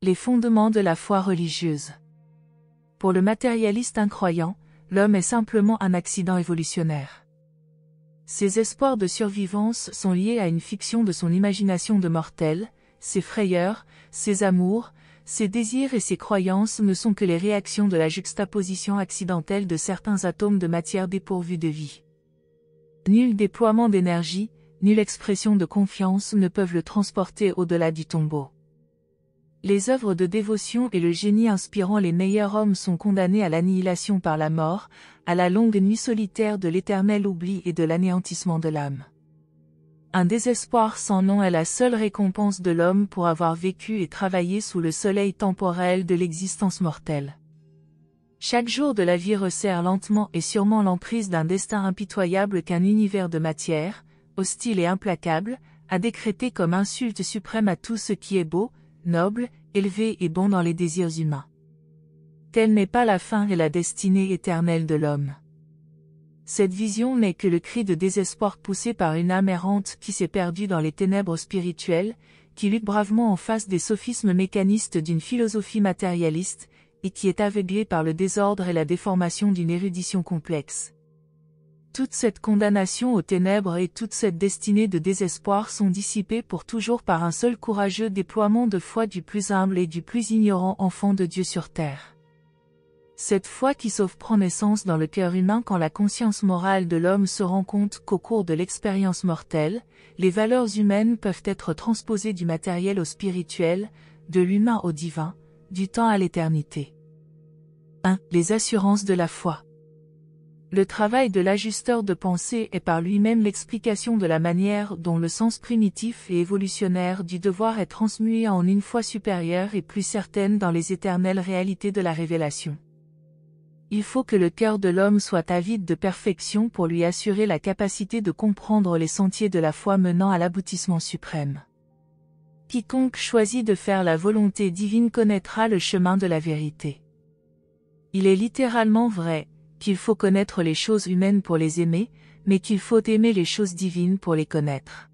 Les fondements de la foi religieuse. Pour le matérialiste incroyant, l'homme est simplement un accident évolutionnaire. Ses espoirs de survivance sont liés à une fiction de son imagination de mortel, ses frayeurs, ses amours, ses désirs et ses croyances ne sont que les réactions de la juxtaposition accidentelle de certains atomes de matière dépourvus de vie. Nul déploiement d'énergie, nulle expression de confiance ne peuvent le transporter au-delà du tombeau. Les œuvres de dévotion et le génie inspirant les meilleurs hommes sont condamnés à l'annihilation par la mort, à la longue nuit solitaire de l'éternel oubli et de l'anéantissement de l'âme. Un désespoir sans nom est la seule récompense de l'homme pour avoir vécu et travaillé sous le soleil temporel de l'existence mortelle. Chaque jour de la vie resserre lentement et sûrement l'emprise d'un destin impitoyable qu'un univers de matière, hostile et implacable, a décrété comme insulte suprême à tout ce qui est beau, noble, élevé et bon dans les désirs humains. Telle n'est pas la fin et la destinée éternelle de l'homme. Cette vision n'est que le cri de désespoir poussé par une âme errante qui s'est perdue dans les ténèbres spirituelles, qui lutte bravement en face des sophismes mécanistes d'une philosophie matérialiste, et qui est aveuglée par le désordre et la déformation d'une érudition complexe. Toute cette condamnation aux ténèbres et toute cette destinée de désespoir sont dissipées pour toujours par un seul courageux déploiement de foi du plus humble et du plus ignorant enfant de Dieu sur terre. Cette foi qui sauve prend naissance dans le cœur humain quand la conscience morale de l'homme se rend compte qu'au cours de l'expérience mortelle, les valeurs humaines peuvent être transposées du matériel au spirituel, de l'humain au divin, du temps à l'éternité. 1. Les assurances de la foi. Le travail de l'ajusteur de pensée est par lui-même l'explication de la manière dont le sens primitif et évolutionnaire du devoir est transmué en une foi supérieure et plus certaine dans les éternelles réalités de la révélation. Il faut que le cœur de l'homme soit avide de perfection pour lui assurer la capacité de comprendre les sentiers de la foi menant à l'aboutissement suprême. Quiconque choisit de faire la volonté divine connaîtra le chemin de la vérité. Il est littéralement vrai qu'il faut connaître les choses humaines pour les aimer, mais qu'il faut aimer les choses divines pour les connaître.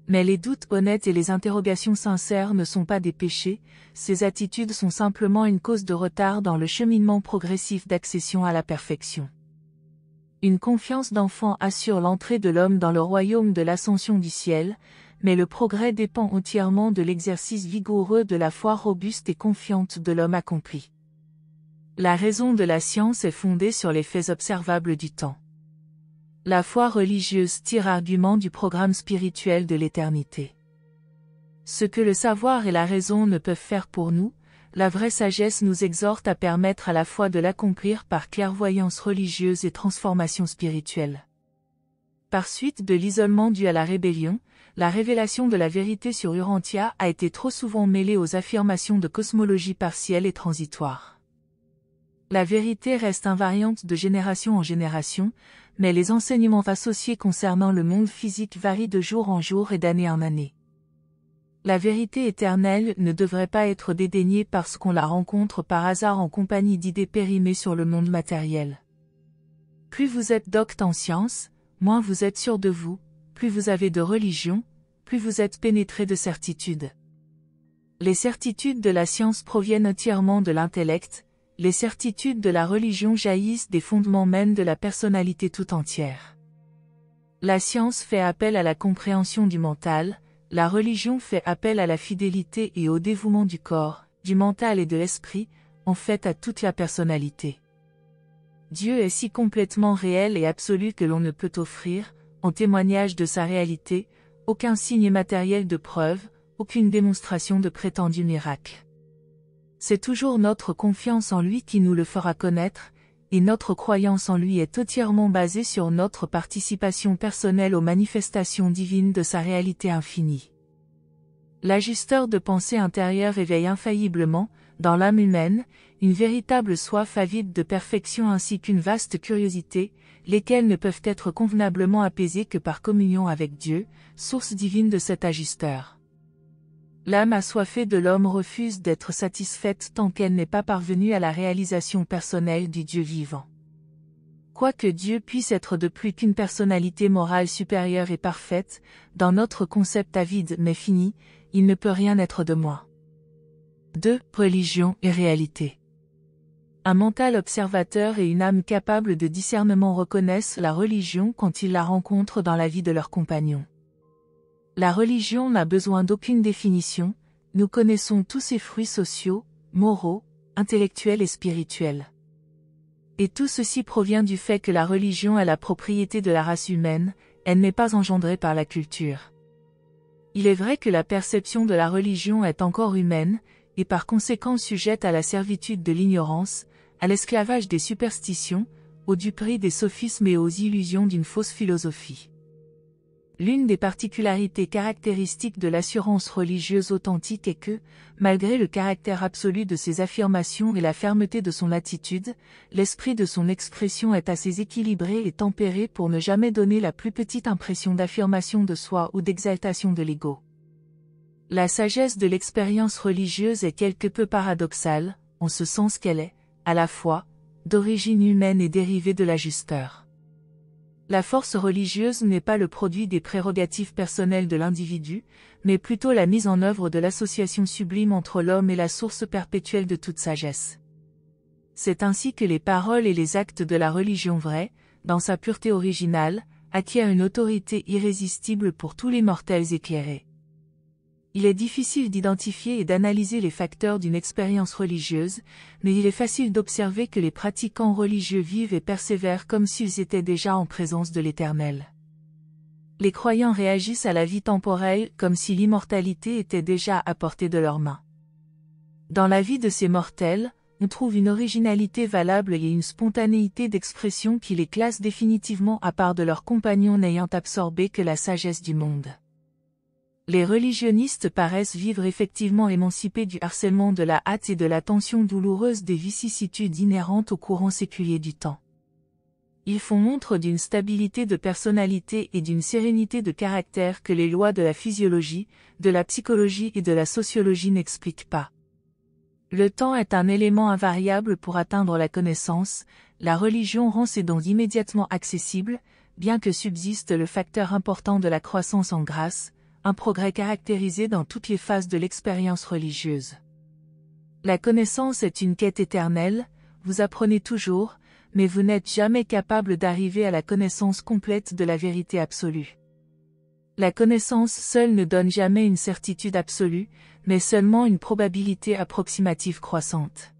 Mais les doutes honnêtes et les interrogations sincères ne sont pas des péchés, ces attitudes sont simplement une cause de retard dans le cheminement progressif d'accession à la perfection. Une confiance d'enfant assure l'entrée de l'homme dans le royaume de l'ascension du ciel, mais le progrès dépend entièrement de l'exercice vigoureux de la foi robuste et confiante de l'homme accompli. La raison de la science est fondée sur les faits observables du temps. La foi religieuse tire argument du programme spirituel de l'éternité. Ce que le savoir et la raison ne peuvent faire pour nous, la vraie sagesse nous exhorte à permettre à la foi de l'accomplir par clairvoyance religieuse et transformation spirituelle. Par suite de l'isolement dû à la rébellion, la révélation de la vérité sur Urantia a été trop souvent mêlée aux affirmations de cosmologie partielle et transitoire. La vérité reste invariante de génération en génération, mais les enseignements associés concernant le monde physique varient de jour en jour et d'année en année. La vérité éternelle ne devrait pas être dédaignée parce qu'on la rencontre par hasard en compagnie d'idées périmées sur le monde matériel. Plus vous êtes docte en science, moins vous êtes sûr de vous, plus vous avez de religion, plus vous êtes pénétré de certitudes. Les certitudes de la science proviennent entièrement de l'intellect, les certitudes de la religion jaillissent des fondements mêmes de la personnalité tout entière. La science fait appel à la compréhension du mental, la religion fait appel à la fidélité et au dévouement du corps, du mental et de l'esprit, en fait à toute la personnalité. Dieu est si complètement réel et absolu que l'on ne peut offrir, en témoignage de sa réalité, aucun signe matériel de preuve, aucune démonstration de prétendu miracle. C'est toujours notre confiance en lui qui nous le fera connaître, et notre croyance en lui est entièrement basée sur notre participation personnelle aux manifestations divines de sa réalité infinie. L'ajusteur de pensée intérieure éveille infailliblement, dans l'âme humaine, une véritable soif avide de perfection ainsi qu'une vaste curiosité, lesquelles ne peuvent être convenablement apaisées que par communion avec Dieu, source divine de cet ajusteur. L'âme assoiffée de l'homme refuse d'être satisfaite tant qu'elle n'est pas parvenue à la réalisation personnelle du Dieu vivant. Quoique Dieu puisse être de plus qu'une personnalité morale supérieure et parfaite, dans notre concept avide mais fini, il ne peut rien être de moins. 2. Religion et réalité. Un mental observateur et une âme capable de discernement reconnaissent la religion quand ils la rencontrent dans la vie de leurs compagnons. La religion n'a besoin d'aucune définition, nous connaissons tous ses fruits sociaux, moraux, intellectuels et spirituels. Et tout ceci provient du fait que la religion est la propriété de la race humaine, elle n'est pas engendrée par la culture. Il est vrai que la perception de la religion est encore humaine, et par conséquent sujette à la servitude de l'ignorance, à l'esclavage des superstitions, aux duperies des sophismes et aux illusions d'une fausse philosophie. L'une des particularités caractéristiques de l'assurance religieuse authentique est que, malgré le caractère absolu de ses affirmations et la fermeté de son attitude, l'esprit de son expression est assez équilibré et tempéré pour ne jamais donner la plus petite impression d'affirmation de soi ou d'exaltation de l'ego. La sagesse de l'expérience religieuse est quelque peu paradoxale, en ce sens qu'elle est, à la fois, d'origine humaine et dérivée de la justeur. La force religieuse n'est pas le produit des prérogatives personnelles de l'individu, mais plutôt la mise en œuvre de l'association sublime entre l'homme et la source perpétuelle de toute sagesse. C'est ainsi que les paroles et les actes de la religion vraie, dans sa pureté originale, acquièrent une autorité irrésistible pour tous les mortels éclairés. Il est difficile d'identifier et d'analyser les facteurs d'une expérience religieuse, mais il est facile d'observer que les pratiquants religieux vivent et persévèrent comme s'ils étaient déjà en présence de l'Éternel. Les croyants réagissent à la vie temporelle comme si l'immortalité était déjà à portée de leurs mains. Dans la vie de ces mortels, on trouve une originalité valable et une spontanéité d'expression qui les classe définitivement à part de leurs compagnons n'ayant absorbé que la sagesse du monde. Les religionnistes paraissent vivre effectivement émancipés du harcèlement de la hâte et de la tension douloureuse des vicissitudes inhérentes au courant séculier du temps. Ils font montre d'une stabilité de personnalité et d'une sérénité de caractère que les lois de la physiologie, de la psychologie et de la sociologie n'expliquent pas. Le temps est un élément invariable pour atteindre la connaissance, la religion rend ses dons immédiatement accessibles, bien que subsiste le facteur important de la croissance en grâce, un progrès caractérisé dans toutes les phases de l'expérience religieuse. La connaissance est une quête éternelle, vous apprenez toujours, mais vous n'êtes jamais capable d'arriver à la connaissance complète de la vérité absolue. La connaissance seule ne donne jamais une certitude absolue, mais seulement une probabilité approximative croissante.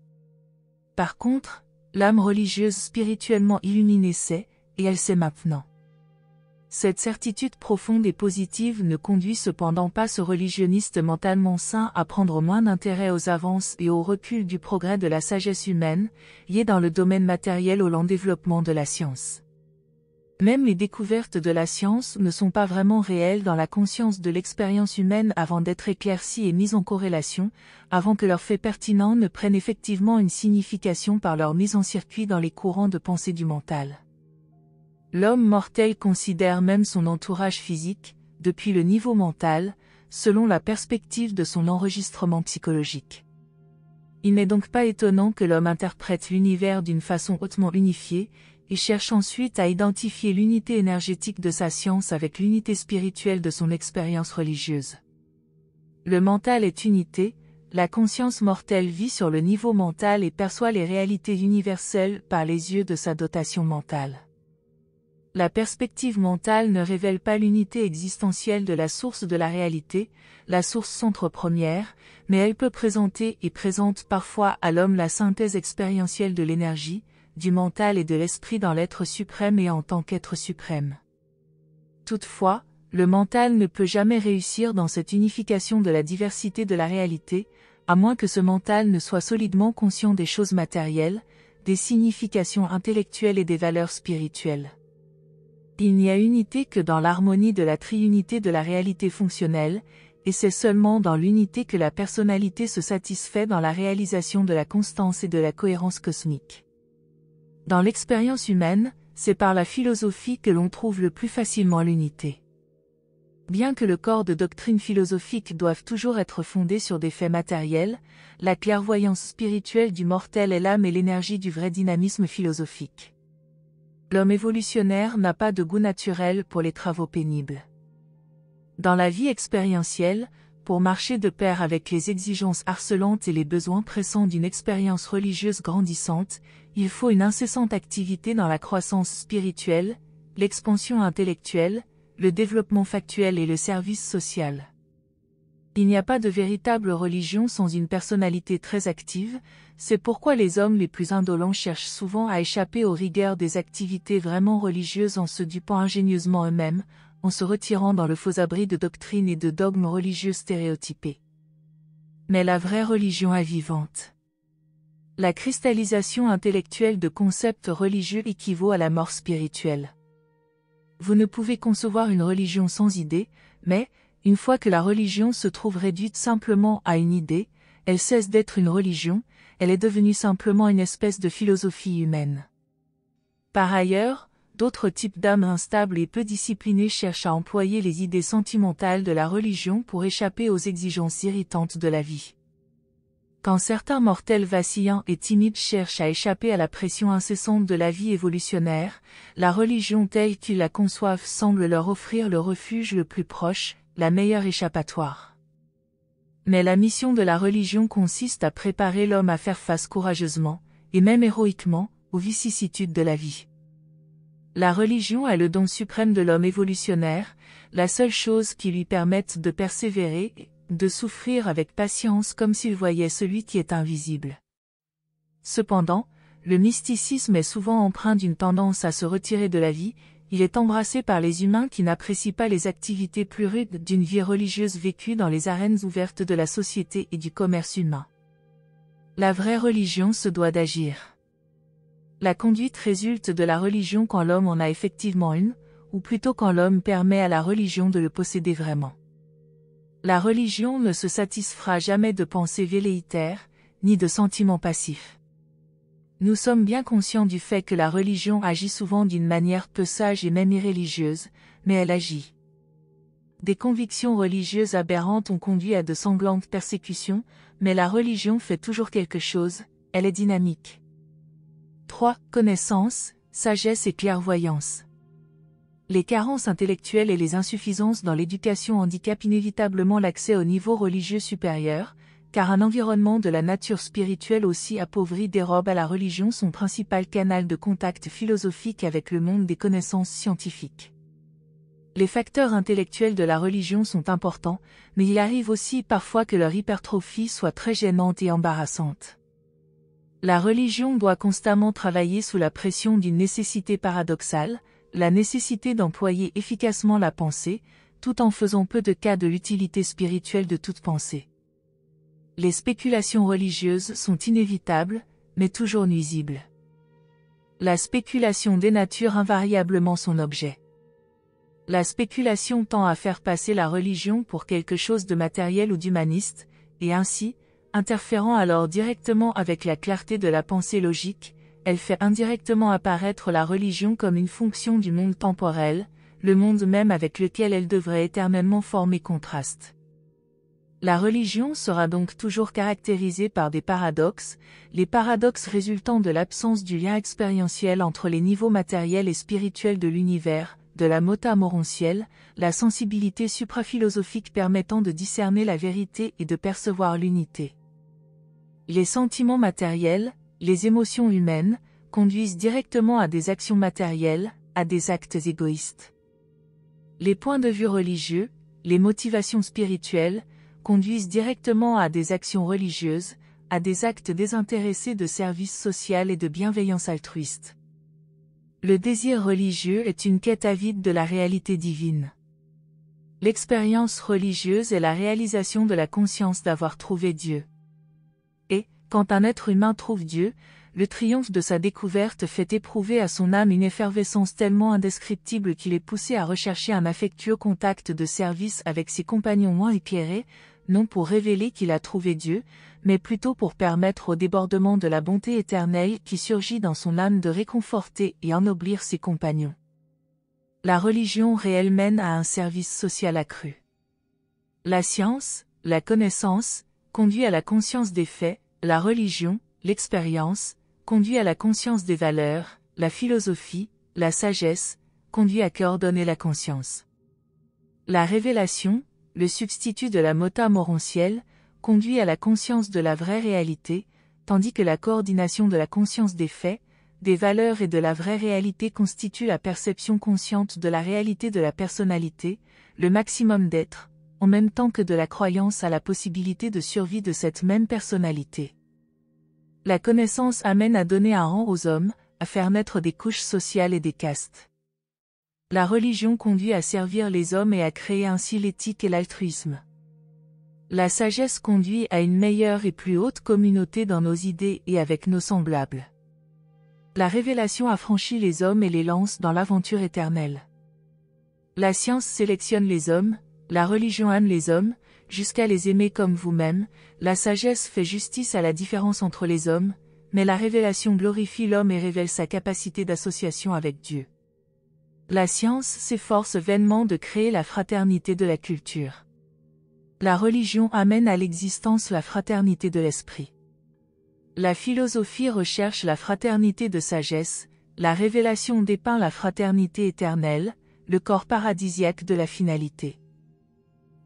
Par contre, l'âme religieuse spirituellement illuminée sait, et elle sait maintenant. Cette certitude profonde et positive ne conduit cependant pas ce religionniste mentalement sain à prendre moins d'intérêt aux avances et au recul du progrès de la sagesse humaine, lié dans le domaine matériel au lent développement de la science. Même les découvertes de la science ne sont pas vraiment réelles dans la conscience de l'expérience humaine avant d'être éclaircies et mises en corrélation, avant que leurs faits pertinents ne prennent effectivement une signification par leur mise en circuit dans les courants de pensée du mental. L'homme mortel considère même son entourage physique, depuis le niveau mental, selon la perspective de son enregistrement psychologique. Il n'est donc pas étonnant que l'homme interprète l'univers d'une façon hautement unifiée, et cherche ensuite à identifier l'unité énergétique de sa science avec l'unité spirituelle de son expérience religieuse. Le mental est unité, la conscience mortelle vit sur le niveau mental et perçoit les réalités universelles par les yeux de sa dotation mentale. La perspective mentale ne révèle pas l'unité existentielle de la source de la réalité, la source centre première, mais elle peut présenter et présente parfois à l'homme la synthèse expérientielle de l'énergie, du mental et de l'esprit dans l'être suprême et en tant qu'être suprême. Toutefois, le mental ne peut jamais réussir dans cette unification de la diversité de la réalité, à moins que ce mental ne soit solidement conscient des choses matérielles, des significations intellectuelles et des valeurs spirituelles. Il n'y a unité que dans l'harmonie de la triunité de la réalité fonctionnelle, et c'est seulement dans l'unité que la personnalité se satisfait dans la réalisation de la constance et de la cohérence cosmique. Dans l'expérience humaine, c'est par la philosophie que l'on trouve le plus facilement l'unité. Bien que le corps de doctrine philosophique doive toujours être fondé sur des faits matériels, la clairvoyance spirituelle du mortel est l'âme et l'énergie du vrai dynamisme philosophique. L'homme évolutionnaire n'a pas de goût naturel pour les travaux pénibles. Dans la vie expérientielle, pour marcher de pair avec les exigences harcelantes et les besoins pressants d'une expérience religieuse grandissante, il faut une incessante activité dans la croissance spirituelle, l'expansion intellectuelle, le développement factuel et le service social. Il n'y a pas de véritable religion sans une personnalité très active, c'est pourquoi les hommes les plus indolents cherchent souvent à échapper aux rigueurs des activités vraiment religieuses en se dupant ingénieusement eux-mêmes, en se retirant dans le faux abri de doctrines et de dogmes religieux stéréotypés. Mais la vraie religion est vivante. La cristallisation intellectuelle de concepts religieux équivaut à la mort spirituelle. Vous ne pouvez concevoir une religion sans idée, mais, une fois que la religion se trouve réduite simplement à une idée, elle cesse d'être une religion, elle est devenue simplement une espèce de philosophie humaine. Par ailleurs, d'autres types d'âmes instables et peu disciplinées cherchent à employer les idées sentimentales de la religion pour échapper aux exigences irritantes de la vie. Quand certains mortels vacillants et timides cherchent à échapper à la pression incessante de la vie évolutionnaire, la religion telle qu'ils la conçoivent semble leur offrir le refuge le plus proche, la meilleure échappatoire. Mais la mission de la religion consiste à préparer l'homme à faire face courageusement, et même héroïquement, aux vicissitudes de la vie. La religion est le don suprême de l'homme évolutionnaire, la seule chose qui lui permette de persévérer, de souffrir avec patience comme s'il voyait celui qui est invisible. Cependant, le mysticisme est souvent empreint d'une tendance à se retirer de la vie, il est embrassé par les humains qui n'apprécient pas les activités plus rudes d'une vie religieuse vécue dans les arènes ouvertes de la société et du commerce humain. La vraie religion se doit d'agir. La conduite résulte de la religion quand l'homme en a effectivement une, ou plutôt quand l'homme permet à la religion de le posséder vraiment. La religion ne se satisfera jamais de pensées velléitaires, ni de sentiments passifs. Nous sommes bien conscients du fait que la religion agit souvent d'une manière peu sage et même irréligieuse, mais elle agit. Des convictions religieuses aberrantes ont conduit à de sanglantes persécutions, mais la religion fait toujours quelque chose, elle est dynamique. 3. Connaissance, sagesse et clairvoyance. Les carences intellectuelles et les insuffisances dans l'éducation handicapent inévitablement l'accès au niveau religieux supérieur, car un environnement de la nature spirituelle aussi appauvri dérobe à la religion son principal canal de contact philosophique avec le monde des connaissances scientifiques. Les facteurs intellectuels de la religion sont importants, mais il arrive aussi parfois que leur hypertrophie soit très gênante et embarrassante. La religion doit constamment travailler sous la pression d'une nécessité paradoxale, la nécessité d'employer efficacement la pensée, tout en faisant peu de cas de l'utilité spirituelle de toute pensée. Les spéculations religieuses sont inévitables, mais toujours nuisibles. La spéculation dénature invariablement son objet. La spéculation tend à faire passer la religion pour quelque chose de matériel ou d'humaniste, et ainsi, interférant alors directement avec la clarté de la pensée logique, elle fait indirectement apparaître la religion comme une fonction du monde temporel, le monde même avec lequel elle devrait éternellement former contraste. La religion sera donc toujours caractérisée par des paradoxes, les paradoxes résultant de l'absence du lien expérientiel entre les niveaux matériels et spirituels de l'univers, de la mota morontielle, la sensibilité supraphilosophique permettant de discerner la vérité et de percevoir l'unité. Les sentiments matériels, les émotions humaines, conduisent directement à des actions matérielles, à des actes égoïstes. Les points de vue religieux, les motivations spirituelles, conduisent directement à des actions religieuses, à des actes désintéressés de service social et de bienveillance altruiste. Le désir religieux est une quête avide de la réalité divine. L'expérience religieuse est la réalisation de la conscience d'avoir trouvé Dieu. Et, quand un être humain trouve Dieu, le triomphe de sa découverte fait éprouver à son âme une effervescence tellement indescriptible qu'il est poussé à rechercher un affectueux contact de service avec ses compagnons moins éclairés, non pour révéler qu'il a trouvé Dieu, mais plutôt pour permettre au débordement de la bonté éternelle qui surgit dans son âme de réconforter et ennoblir ses compagnons. La religion réelle mène à un service social accru. La science, la connaissance, conduit à la conscience des faits, la religion, l'expérience, conduit à la conscience des valeurs, la philosophie, la sagesse, conduit à coordonner la conscience. La révélation, le substitut de la mota morontielle, conduit à la conscience de la vraie réalité, tandis que la coordination de la conscience des faits, des valeurs et de la vraie réalité constitue la perception consciente de la réalité de la personnalité, le maximum d'être, en même temps que de la croyance à la possibilité de survie de cette même personnalité. La connaissance amène à donner un rang aux hommes, à faire naître des couches sociales et des castes. La religion conduit à servir les hommes et à créer ainsi l'éthique et l'altruisme. La sagesse conduit à une meilleure et plus haute communauté dans nos idées et avec nos semblables. La révélation affranchit les hommes et les lance dans l'aventure éternelle. La science sélectionne les hommes, la religion aime les hommes, jusqu'à les aimer comme vous-même, la sagesse fait justice à la différence entre les hommes, mais la révélation glorifie l'homme et révèle sa capacité d'association avec Dieu. La science s'efforce vainement de créer la fraternité de la culture. La religion amène à l'existence la fraternité de l'esprit. La philosophie recherche la fraternité de sagesse, la révélation dépeint la fraternité éternelle, le corps paradisiaque de la finalité.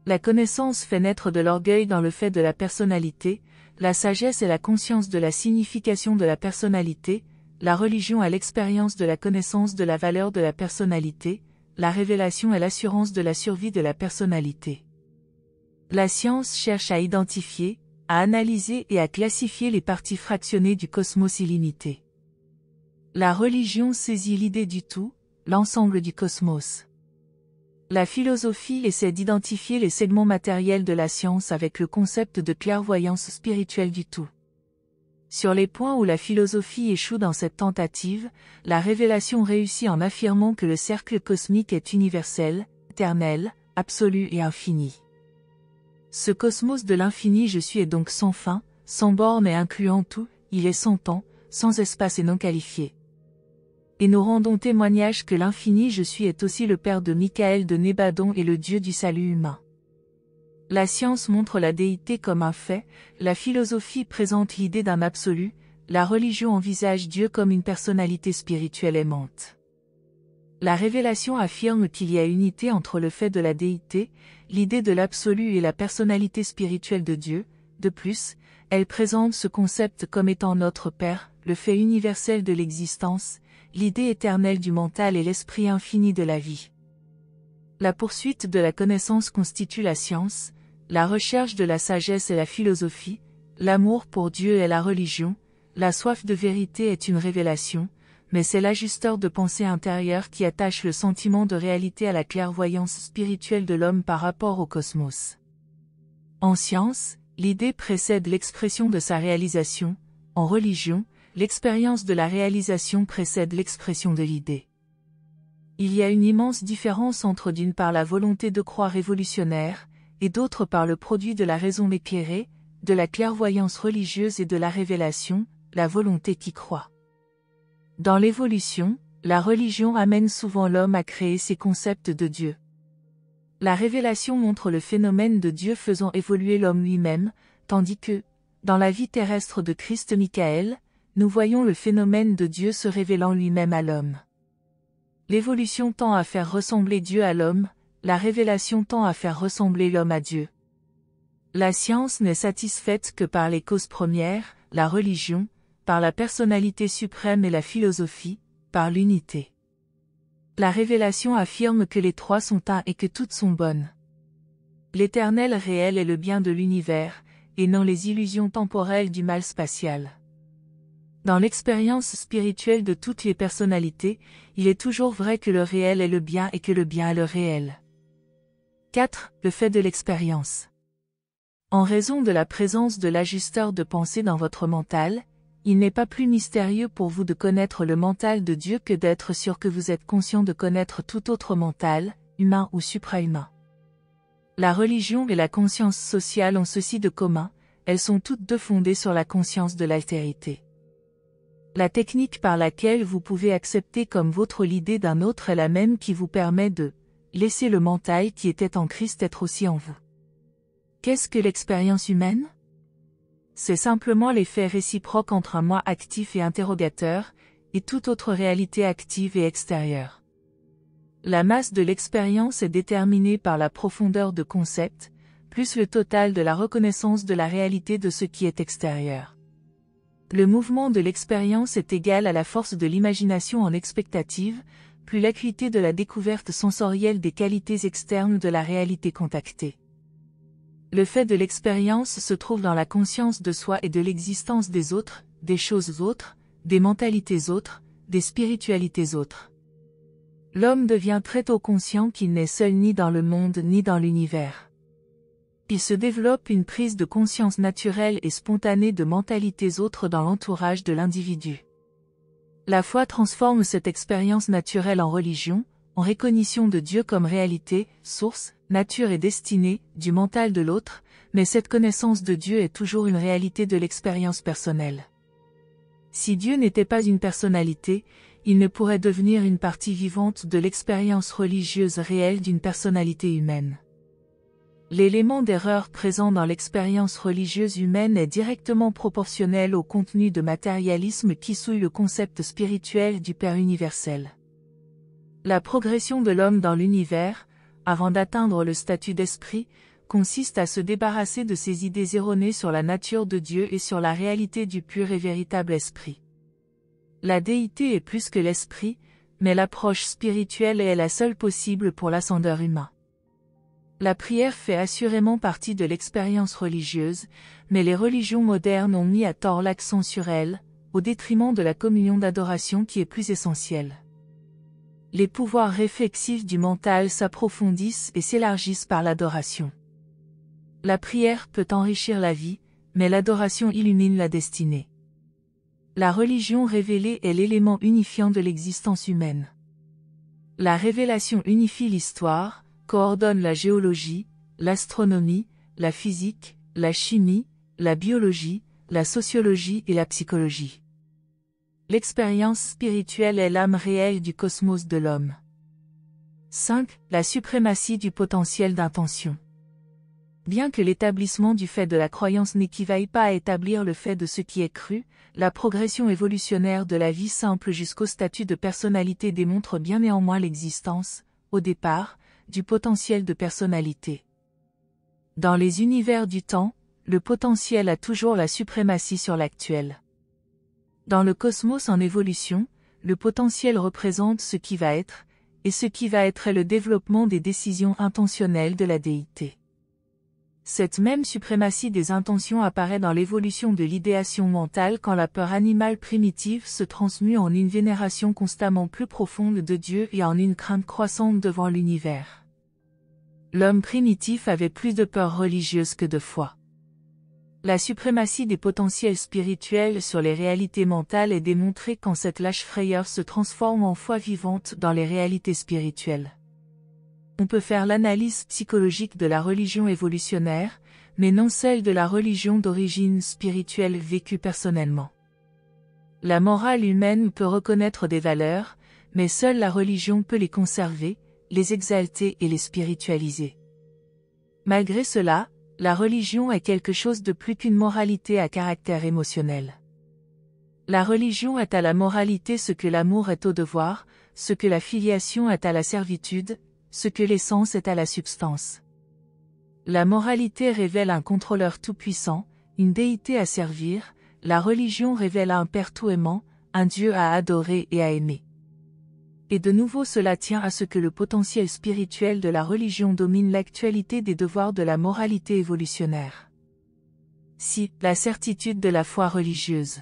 La connaissance fait naître de l'orgueil dans le fait de la personnalité, la sagesse est la conscience de la signification de la personnalité, la religion est l'expérience de la connaissance de la valeur de la personnalité, la révélation est l'assurance de la survie de la personnalité. La science cherche à identifier, à analyser et à classifier les parties fractionnées du cosmos illimité. La religion saisit l'idée du tout, l'ensemble du cosmos. La philosophie essaie d'identifier les segments matériels de la science avec le concept de clairvoyance spirituelle du tout. Sur les points où la philosophie échoue dans cette tentative, la révélation réussit en affirmant que le cercle cosmique est universel, éternel, absolu et infini. Ce cosmos de l'infini je suis est donc sans fin, sans borne et incluant tout, il est sans temps, sans espace et non qualifié. Et nous rendons témoignage que l'infini je suis est aussi le Père de Michael de Nébadon et le Dieu du salut humain. La science montre la déité comme un fait, la philosophie présente l'idée d'un absolu, la religion envisage Dieu comme une personnalité spirituelle aimante. La révélation affirme qu'il y a unité entre le fait de la déité, l'idée de l'absolu et la personnalité spirituelle de Dieu. De plus, elle présente ce concept comme étant notre Père, le fait universel de l'existence, l'idée éternelle du mental et l'esprit infini de la vie. La poursuite de la connaissance constitue la science, la recherche de la sagesse est la philosophie, l'amour pour Dieu est la religion, la soif de vérité est une révélation, mais c'est l'ajusteur de pensée intérieure qui attache le sentiment de réalité à la clairvoyance spirituelle de l'homme par rapport au cosmos. En science, l'idée précède l'expression de sa réalisation, en religion, l'expérience de la réalisation précède l'expression de l'idée. Il y a une immense différence entre d'une part la volonté de croire révolutionnaire, et d'autre part le produit de la raison éclairée, de la clairvoyance religieuse et de la révélation, la volonté qui croit. Dans l'évolution, la religion amène souvent l'homme à créer ses concepts de Dieu. La révélation montre le phénomène de Dieu faisant évoluer l'homme lui-même, tandis que, dans la vie terrestre de Christ Michael, nous voyons le phénomène de Dieu se révélant lui-même à l'homme. L'évolution tend à faire ressembler Dieu à l'homme, la révélation tend à faire ressembler l'homme à Dieu. La science n'est satisfaite que par les causes premières, la religion, par la personnalité suprême et la philosophie, par l'unité. La révélation affirme que les trois sont un et que toutes sont bonnes. L'éternel réel est le bien de l'univers, et non les illusions temporelles du mal spatial. Dans l'expérience spirituelle de toutes les personnalités, il est toujours vrai que le réel est le bien et que le bien est le réel. 4. Le fait de l'expérience. En raison de la présence de l'ajusteur de pensée dans votre mental, il n'est pas plus mystérieux pour vous de connaître le mental de Dieu que d'être sûr que vous êtes conscient de connaître tout autre mental, humain ou suprahumain. La religion et la conscience sociale ont ceci de commun, elles sont toutes deux fondées sur la conscience de l'altérité. La technique par laquelle vous pouvez accepter comme vôtre l'idée d'un autre est la même qui vous permet de laisser le mental qui était en Christ être aussi en vous. Qu'est-ce que l'expérience humaine ? C'est simplement l'effet réciproque entre un moi actif et interrogateur, et toute autre réalité active et extérieure. La masse de l'expérience est déterminée par la profondeur de concept, plus le total de la reconnaissance de la réalité de ce qui est extérieur. Le mouvement de l'expérience est égal à la force de l'imagination en expectative, plus l'acuité de la découverte sensorielle des qualités externes de la réalité contactée. Le fait de l'expérience se trouve dans la conscience de soi et de l'existence des autres, des choses autres, des mentalités autres, des spiritualités autres. L'homme devient très tôt conscient qu'il n'est seul ni dans le monde ni dans l'univers. Il se développe une prise de conscience naturelle et spontanée de mentalités autres dans l'entourage de l'individu. La foi transforme cette expérience naturelle en religion, en reconnaissance de Dieu comme réalité, source, nature et destinée, du mental de l'autre, mais cette connaissance de Dieu est toujours une réalité de l'expérience personnelle. Si Dieu n'était pas une personnalité, il ne pourrait devenir une partie vivante de l'expérience religieuse réelle d'une personnalité humaine. L'élément d'erreur présent dans l'expérience religieuse humaine est directement proportionnel au contenu de matérialisme qui souille le concept spirituel du Père universel. La progression de l'homme dans l'univers, avant d'atteindre le statut d'esprit, consiste à se débarrasser de ses idées erronées sur la nature de Dieu et sur la réalité du pur et véritable esprit. La déité est plus que l'esprit, mais l'approche spirituelle est la seule possible pour l'ascendeur humain. La prière fait assurément partie de l'expérience religieuse, mais les religions modernes ont mis à tort l'accent sur elle, au détriment de la communion d'adoration qui est plus essentielle. Les pouvoirs réflexifs du mental s'approfondissent et s'élargissent par l'adoration. La prière peut enrichir la vie, mais l'adoration illumine la destinée. La religion révélée est l'élément unifiant de l'existence humaine. La révélation unifie l'histoire, coordonne la géologie, l'astronomie, la physique, la chimie, la biologie, la sociologie et la psychologie. L'expérience spirituelle est l'âme réelle du cosmos de l'homme. 5. La suprématie du potentiel d'intention. Bien que l'établissement du fait de la croyance n'équivaille pas à établir le fait de ce qui est cru, la progression évolutionnaire de la vie simple jusqu'au statut de personnalité démontre bien néanmoins l'existence, au départ, du potentiel de personnalité. Dans les univers du temps, le potentiel a toujours la suprématie sur l'actuel. Dans le cosmos en évolution, le potentiel représente ce qui va être, et ce qui va être est le développement des décisions intentionnelles de la déité. Cette même suprématie des intentions apparaît dans l'évolution de l'idéation mentale quand la peur animale primitive se transmue en une vénération constamment plus profonde de Dieu et en une crainte croissante devant l'univers. L'homme primitif avait plus de peur religieuse que de foi. La suprématie des potentiels spirituels sur les réalités mentales est démontrée quand cette lâche frayeur se transforme en foi vivante dans les réalités spirituelles. On peut faire l'analyse psychologique de la religion évolutionnaire, mais non celle de la religion d'origine spirituelle vécue personnellement. La morale humaine peut reconnaître des valeurs, mais seule la religion peut les conserver, les exalter et les spiritualiser. Malgré cela, la religion est quelque chose de plus qu'une moralité à caractère émotionnel. La religion est à la moralité ce que l'amour est au devoir, ce que la filiation est à la servitude, ce que l'essence est à la substance. La moralité révèle un contrôleur tout-puissant, une déité à servir, la religion révèle un Père tout-aimant, un Dieu à adorer et à aimer. Et de nouveau cela tient à ce que le potentiel spirituel de la religion domine l'actualité des devoirs de la moralité évolutionnaire. 6. La certitude de la foi religieuse.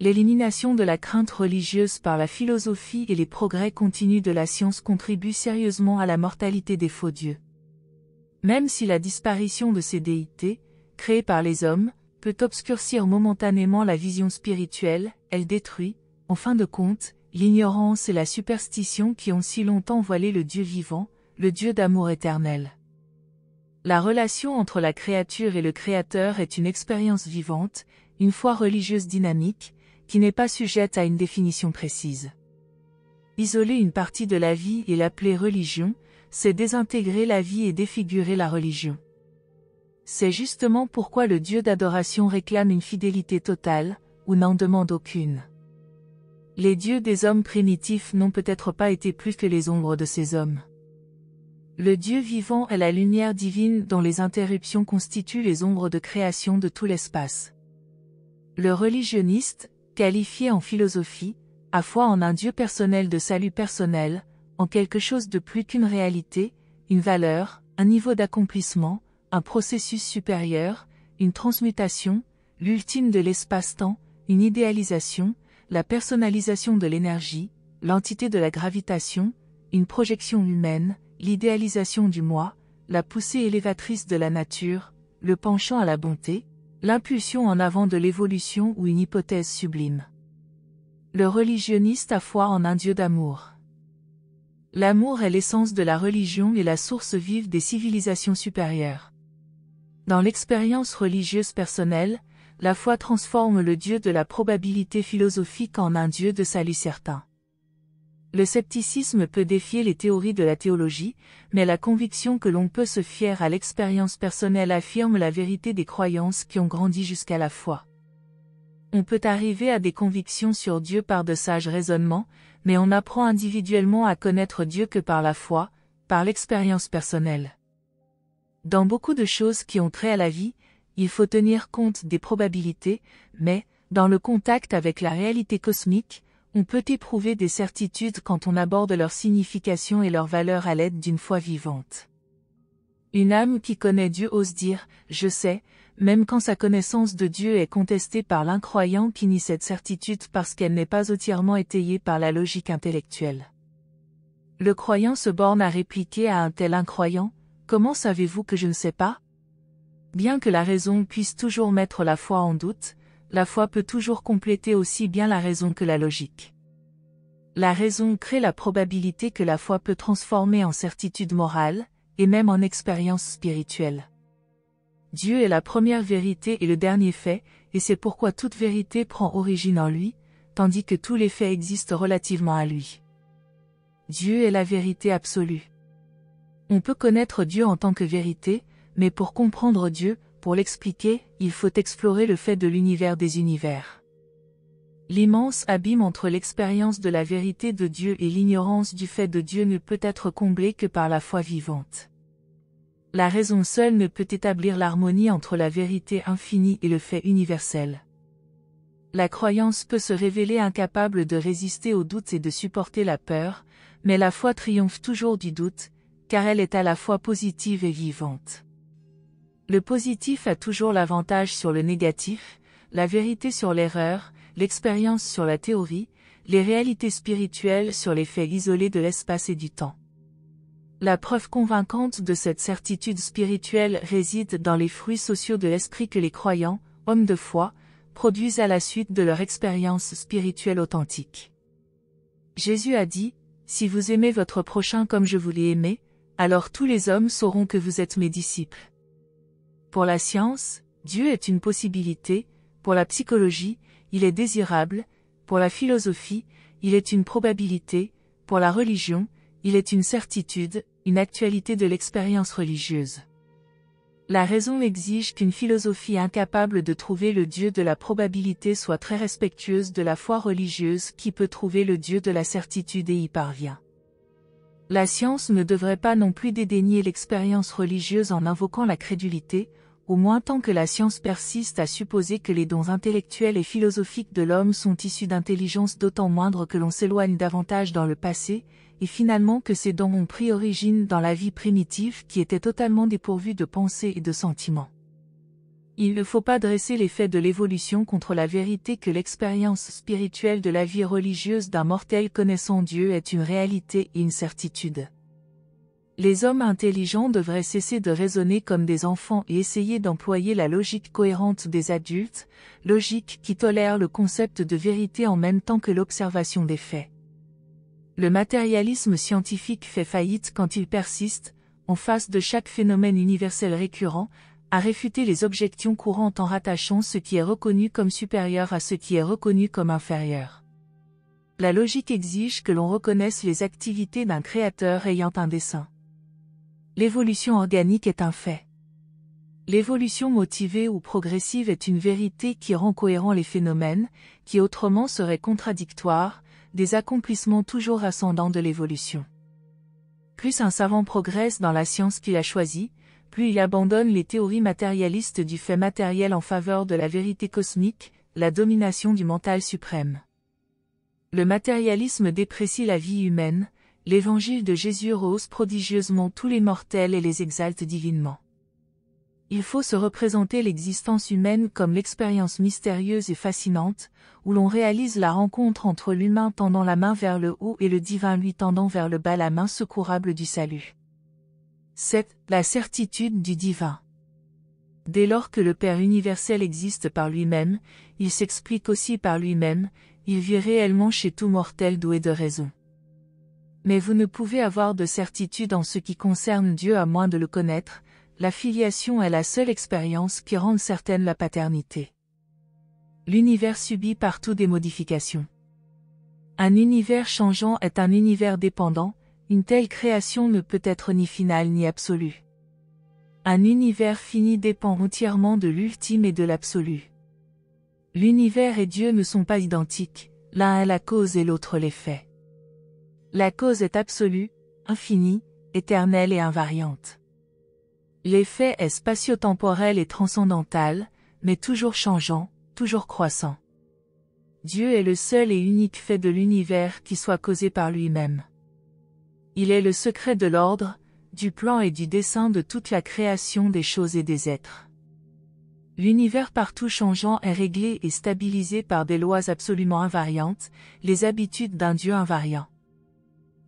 L'élimination de la crainte religieuse par la philosophie et les progrès continus de la science contribuent sérieusement à la mortalité des faux dieux. Même si la disparition de ces déités, créées par les hommes, peut obscurcir momentanément la vision spirituelle, elle détruit, en fin de compte, l'ignorance et la superstition qui ont si longtemps voilé le Dieu vivant, le Dieu d'amour éternel. La relation entre la créature et le Créateur est une expérience vivante, une foi religieuse dynamique, qui n'est pas sujette à une définition précise. Isoler une partie de la vie et l'appeler religion, c'est désintégrer la vie et défigurer la religion. C'est justement pourquoi le Dieu d'adoration réclame une fidélité totale, ou n'en demande aucune. Les dieux des hommes primitifs n'ont peut-être pas été plus que les ombres de ces hommes. Le Dieu vivant est la lumière divine dont les interruptions constituent les ombres de création de tout l'espace. Le religionniste, qualifié en philosophie, a foi en un Dieu personnel de salut personnel, en quelque chose de plus qu'une réalité, une valeur, un niveau d'accomplissement, un processus supérieur, une transmutation, l'ultime de l'espace-temps, une idéalisation, la personnalisation de l'énergie, l'entité de la gravitation, une projection humaine, l'idéalisation du moi, la poussée élévatrice de la nature, le penchant à la bonté, l'impulsion en avant de l'évolution ou une hypothèse sublime. Le religionniste a foi en un Dieu d'amour. L'amour est l'essence de la religion et la source vive des civilisations supérieures. Dans l'expérience religieuse personnelle, la foi transforme le Dieu de la probabilité philosophique en un Dieu de salut certain. Le scepticisme peut défier les théories de la théologie, mais la conviction que l'on peut se fier à l'expérience personnelle affirme la vérité des croyances qui ont grandi jusqu'à la foi. On peut arriver à des convictions sur Dieu par de sages raisonnements, mais on apprend individuellement à connaître Dieu que par la foi, par l'expérience personnelle. Dans beaucoup de choses qui ont trait à la vie, il faut tenir compte des probabilités, mais, dans le contact avec la réalité cosmique, on peut éprouver des certitudes quand on aborde leur signification et leur valeur à l'aide d'une foi vivante. Une âme qui connaît Dieu ose dire « je sais », même quand sa connaissance de Dieu est contestée par l'incroyant qui nie cette certitude parce qu'elle n'est pas entièrement étayée par la logique intellectuelle. Le croyant se borne à répliquer à un tel incroyant « comment savez-vous que je ne sais pas ?» Bien que la raison puisse toujours mettre la foi en doute, la foi peut toujours compléter aussi bien la raison que la logique. La raison crée la probabilité que la foi peut transformer en certitude morale, et même en expérience spirituelle. Dieu est la première vérité et le dernier fait, et c'est pourquoi toute vérité prend origine en lui, tandis que tous les faits existent relativement à lui. Dieu est la vérité absolue. On peut connaître Dieu en tant que vérité, mais pour comprendre Dieu, pour l'expliquer, il faut explorer le fait de l'univers des univers. L'immense abîme entre l'expérience de la vérité de Dieu et l'ignorance du fait de Dieu ne peut être comblé que par la foi vivante. La raison seule ne peut établir l'harmonie entre la vérité infinie et le fait universel. La croyance peut se révéler incapable de résister au doute et de supporter la peur, mais la foi triomphe toujours du doute, car elle est à la fois positive et vivante. Le positif a toujours l'avantage sur le négatif, la vérité sur l'erreur, l'expérience sur la théorie, les réalités spirituelles sur les faits isolés de l'espace et du temps. La preuve convaincante de cette certitude spirituelle réside dans les fruits sociaux de l'esprit que les croyants, hommes de foi, produisent à la suite de leur expérience spirituelle authentique. Jésus a dit, « Si vous aimez votre prochain comme je vous l'ai aimé, alors tous les hommes sauront que vous êtes mes disciples. » Pour la science, Dieu est une possibilité, pour la psychologie, il est désirable, pour la philosophie, il est une probabilité, pour la religion, il est une certitude, une actualité de l'expérience religieuse. La raison exige qu'une philosophie incapable de trouver le Dieu de la probabilité soit très respectueuse de la foi religieuse qui peut trouver le Dieu de la certitude et y parvient. La science ne devrait pas non plus dédaigner l'expérience religieuse en invoquant la crédulité, au moins tant que la science persiste à supposer que les dons intellectuels et philosophiques de l'homme sont issus d'intelligence d'autant moindre que l'on s'éloigne davantage dans le passé, et finalement que ces dons ont pris origine dans la vie primitive qui était totalement dépourvue de pensée et de sentiments. Il ne faut pas dresser les faits de l'évolution contre la vérité que l'expérience spirituelle de la vie religieuse d'un mortel connaissant Dieu est une réalité et une certitude. Les hommes intelligents devraient cesser de raisonner comme des enfants et essayer d'employer la logique cohérente des adultes, logique qui tolère le concept de vérité en même temps que l'observation des faits. Le matérialisme scientifique fait faillite quand il persiste, en face de chaque phénomène universel récurrent, à réfuter les objections courantes en rattachant ce qui est reconnu comme supérieur à ce qui est reconnu comme inférieur. La logique exige que l'on reconnaisse les activités d'un créateur ayant un dessein. L'évolution organique est un fait. L'évolution motivée ou progressive est une vérité qui rend cohérents les phénomènes, qui autrement seraient contradictoires, des accomplissements toujours ascendants de l'évolution. Plus un savant progresse dans la science qu'il a choisie, plus il abandonne les théories matérialistes du fait matériel en faveur de la vérité cosmique, la domination du mental suprême. Le matérialisme déprécie la vie humaine, l'évangile de Jésus rehausse prodigieusement tous les mortels et les exalte divinement. Il faut se représenter l'existence humaine comme l'expérience mystérieuse et fascinante, où l'on réalise la rencontre entre l'humain tendant la main vers le haut et le divin lui tendant vers le bas la main secourable du salut. C'est la certitude du divin. Dès lors que le Père universel existe par lui-même, il s'explique aussi par lui-même, il vit réellement chez tout mortel doué de raison. Mais vous ne pouvez avoir de certitude en ce qui concerne Dieu à moins de le connaître. La filiation est la seule expérience qui rende certaine la paternité. L'univers subit partout des modifications. Un univers changeant est un univers dépendant, une telle création ne peut être ni finale ni absolue. Un univers fini dépend entièrement de l'ultime et de l'absolu. L'univers et Dieu ne sont pas identiques, l'un est la cause et l'autre l'effet. La cause est absolue, infinie, éternelle et invariante. L'effet est spatio-temporel et transcendantal, mais toujours changeant, toujours croissant. Dieu est le seul et unique fait de l'univers qui soit causé par lui-même. Il est le secret de l'ordre, du plan et du dessein de toute la création des choses et des êtres. L'univers partout changeant est réglé et stabilisé par des lois absolument invariantes, les habitudes d'un Dieu invariant.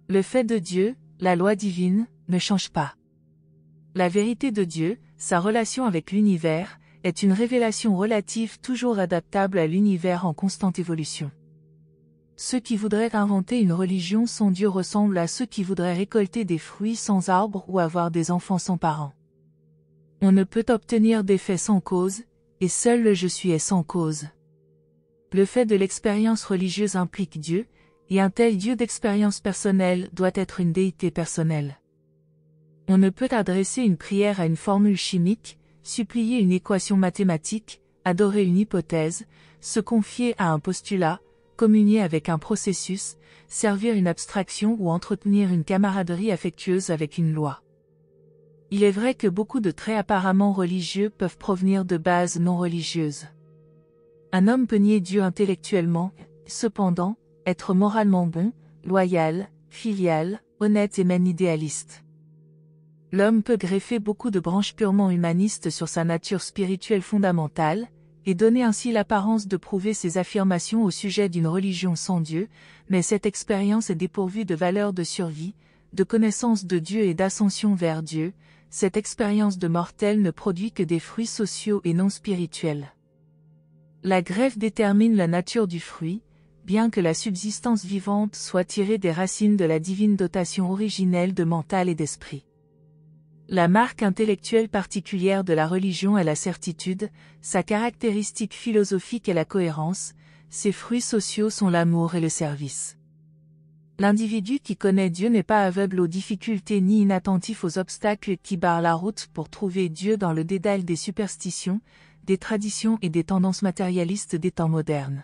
Le fait de Dieu, la loi divine, ne change pas. La vérité de Dieu, sa relation avec l'univers, est une révélation relative toujours adaptable à l'univers en constante évolution. Ceux qui voudraient inventer une religion sans Dieu ressemblent à ceux qui voudraient récolter des fruits sans arbre ou avoir des enfants sans parents. On ne peut obtenir des faits sans cause, et seul le je suis est sans cause. Le fait de l'expérience religieuse implique Dieu, et un tel Dieu d'expérience personnelle doit être une déité personnelle. On ne peut adresser une prière à une formule chimique, supplier une équation mathématique, adorer une hypothèse, se confier à un postulat, communier avec un processus, servir une abstraction ou entretenir une camaraderie affectueuse avec une loi. Il est vrai que beaucoup de traits apparemment religieux peuvent provenir de bases non religieuses. Un homme peut nier Dieu intellectuellement, cependant, être moralement bon, loyal, filial, honnête et même idéaliste. L'homme peut greffer beaucoup de branches purement humanistes sur sa nature spirituelle fondamentale, et donner ainsi l'apparence de prouver ses affirmations au sujet d'une religion sans Dieu, mais cette expérience est dépourvue de valeur de survie, de connaissance de Dieu et d'ascension vers Dieu. Cette expérience de mortel ne produit que des fruits sociaux et non spirituels. La greffe détermine la nature du fruit, bien que la subsistance vivante soit tirée des racines de la divine dotation originelle de mental et d'esprit. La marque intellectuelle particulière de la religion est la certitude, sa caractéristique philosophique est la cohérence, ses fruits sociaux sont l'amour et le service. L'individu qui connaît Dieu n'est pas aveugle aux difficultés ni inattentif aux obstacles qui barrent la route pour trouver Dieu dans le dédale des superstitions, des traditions et des tendances matérialistes des temps modernes.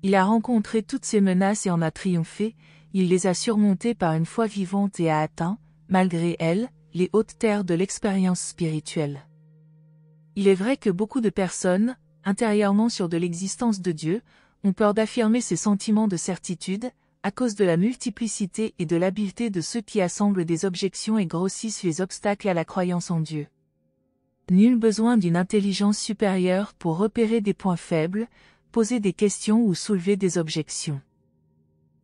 Il a rencontré toutes ces menaces et en a triomphé, il les a surmontées par une foi vivante et a atteint, malgré elles, les hautes terres de l'expérience spirituelle. Il est vrai que beaucoup de personnes, intérieurement sûres de l'existence de Dieu, ont peur d'affirmer ces sentiments de certitude, à cause de la multiplicité et de l'habileté de ceux qui assemblent des objections et grossissent les obstacles à la croyance en Dieu. Nul besoin d'une intelligence supérieure pour repérer des points faibles, poser des questions ou soulever des objections.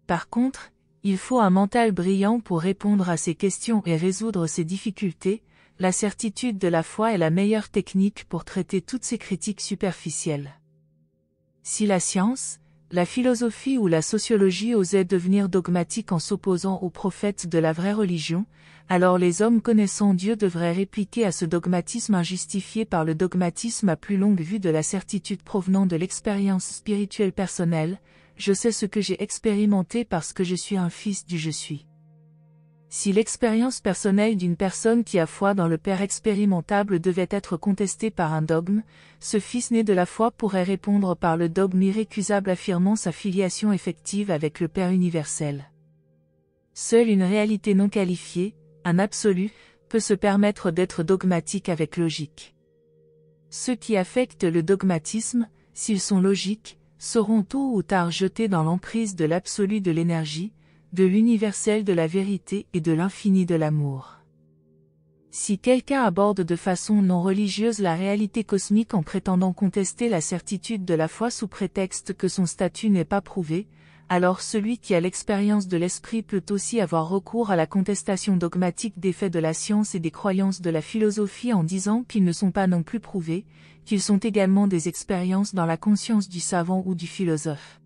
Par contre, il faut un mental brillant pour répondre à ces questions et résoudre ces difficultés. La certitude de la foi est la meilleure technique pour traiter toutes ces critiques superficielles. Si la science, la philosophie ou la sociologie osaient devenir dogmatiques en s'opposant aux prophètes de la vraie religion, alors les hommes connaissant Dieu devraient répliquer à ce dogmatisme injustifié par le dogmatisme à plus longue vue de la certitude provenant de l'expérience spirituelle personnelle. Je sais ce que j'ai expérimenté parce que je suis un fils du je suis. Si l'expérience personnelle d'une personne qui a foi dans le Père expérimentable devait être contestée par un dogme, ce Fils né de la foi pourrait répondre par le dogme irrécusable affirmant sa filiation effective avec le Père universel. Seule une réalité non qualifiée, un absolu, peut se permettre d'être dogmatique avec logique. Ceux qui affectent le dogmatisme, s'ils sont logiques, seront tôt ou tard jetés dans l'emprise de l'absolu de l'énergie, de l'universel de la vérité et de l'infini de l'amour. Si quelqu'un aborde de façon non religieuse la réalité cosmique en prétendant contester la certitude de la foi sous prétexte que son statut n'est pas prouvé, alors celui qui a l'expérience de l'esprit peut aussi avoir recours à la contestation dogmatique des faits de la science et des croyances de la philosophie en disant qu'ils ne sont pas non plus prouvés, qu'ils sont également des expériences dans la conscience du savant ou du philosophe.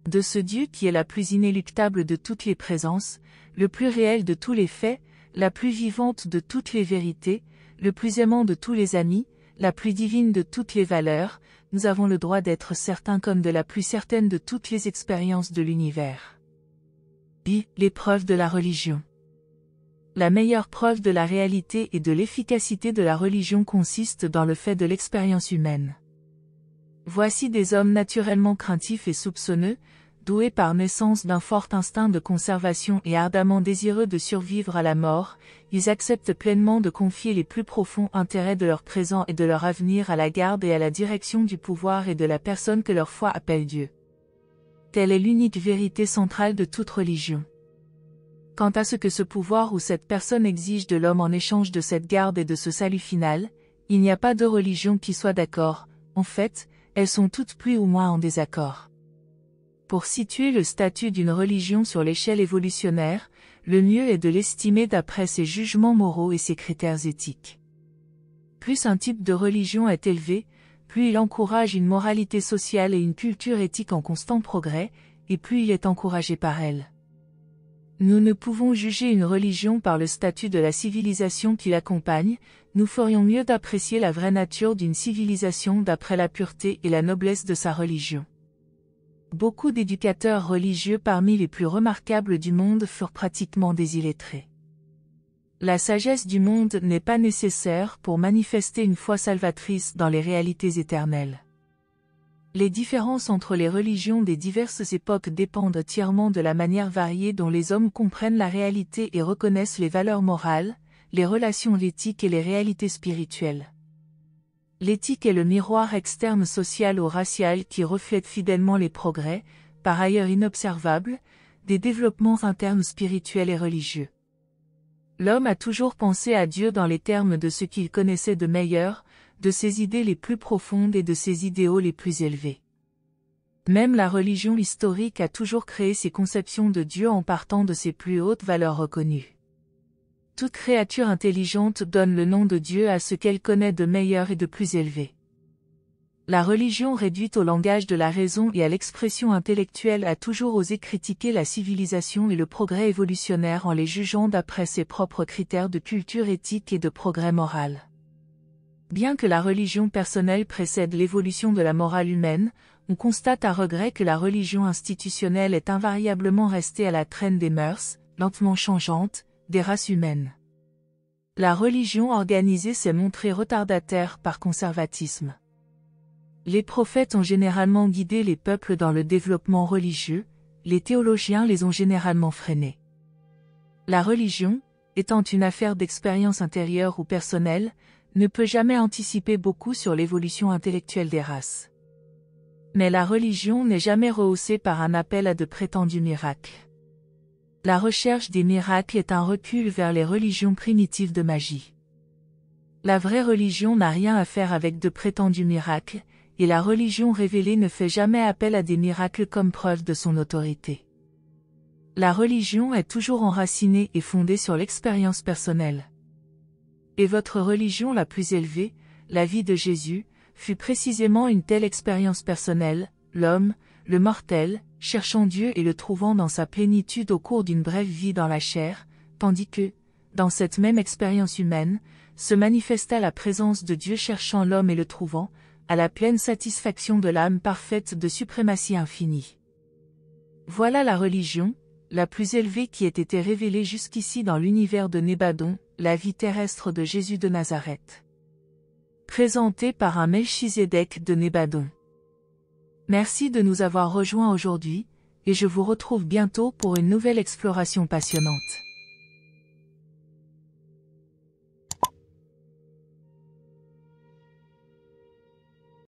De ce Dieu qui est la plus inéluctable de toutes les présences, le plus réel de tous les faits, la plus vivante de toutes les vérités, le plus aimant de tous les amis, la plus divine de toutes les valeurs, nous avons le droit d'être certains comme de la plus certaine de toutes les expériences de l'univers. L'épreuve de la religion. La meilleure preuve de la réalité et de l'efficacité de la religion consiste dans le fait de l'expérience humaine. Voici des hommes naturellement craintifs et soupçonneux, doués par naissance d'un fort instinct de conservation et ardemment désireux de survivre à la mort, ils acceptent pleinement de confier les plus profonds intérêts de leur présent et de leur avenir à la garde et à la direction du pouvoir et de la personne que leur foi appelle Dieu. Telle est l'unique vérité centrale de toute religion. Quant à ce que ce pouvoir ou cette personne exige de l'homme en échange de cette garde et de ce salut final, il n'y a pas de religion qui soit d'accord, en fait, elles sont toutes plus ou moins en désaccord. Pour situer le statut d'une religion sur l'échelle évolutionnaire, le mieux est de l'estimer d'après ses jugements moraux et ses critères éthiques. Plus un type de religion est élevé, plus il encourage une moralité sociale et une culture éthique en constant progrès, et plus il est encouragé par elle. Nous ne pouvons juger une religion par le statut de la civilisation qui l'accompagne, nous ferions mieux d'apprécier la vraie nature d'une civilisation d'après la pureté et la noblesse de sa religion. Beaucoup d'éducateurs religieux parmi les plus remarquables du monde furent pratiquement des illettrés. La sagesse du monde n'est pas nécessaire pour manifester une foi salvatrice dans les réalités éternelles. Les différences entre les religions des diverses époques dépendent entièrement de la manière variée dont les hommes comprennent la réalité et reconnaissent les valeurs morales, les relations éthiques et les réalités spirituelles. L'éthique est le miroir externe social ou racial qui reflète fidèlement les progrès, par ailleurs inobservables, des développements internes spirituels et religieux. L'homme a toujours pensé à Dieu dans les termes de ce qu'il connaissait de meilleur, de ses idées les plus profondes et de ses idéaux les plus élevés. Même la religion historique a toujours créé ses conceptions de Dieu en partant de ses plus hautes valeurs reconnues. Toute créature intelligente donne le nom de Dieu à ce qu'elle connaît de meilleur et de plus élevé. La religion réduite au langage de la raison et à l'expression intellectuelle a toujours osé critiquer la civilisation et le progrès évolutionnaire en les jugeant d'après ses propres critères de culture éthique et de progrès moral. Bien que la religion personnelle précède l'évolution de la morale humaine, on constate à regret que la religion institutionnelle est invariablement restée à la traîne des mœurs, lentement changeantes, des races humaines. La religion organisée s'est montrée retardataire par conservatisme. Les prophètes ont généralement guidé les peuples dans le développement religieux, les théologiens les ont généralement freinés. La religion, étant une affaire d'expérience intérieure ou personnelle, ne peut jamais anticiper beaucoup sur l'évolution intellectuelle des races. Mais la religion n'est jamais rehaussée par un appel à de prétendus miracles. La recherche des miracles est un recul vers les religions primitives de magie. La vraie religion n'a rien à faire avec de prétendus miracles, et la religion révélée ne fait jamais appel à des miracles comme preuve de son autorité. La religion est toujours enracinée et fondée sur l'expérience personnelle. Et votre religion la plus élevée, la vie de Jésus, fut précisément une telle expérience personnelle, l'homme, le mortel, cherchant Dieu et le trouvant dans sa plénitude au cours d'une brève vie dans la chair, tandis que, dans cette même expérience humaine, se manifesta la présence de Dieu cherchant l'homme et le trouvant, à la pleine satisfaction de l'âme parfaite de suprématie infinie. Voilà la religion, la plus élevée qui ait été révélée jusqu'ici dans l'univers de Nébadon, la vie terrestre de Jésus de Nazareth. Présentée par un Melchizedek de Nébadon. Merci de nous avoir rejoints aujourd'hui, et je vous retrouve bientôt pour une nouvelle exploration passionnante.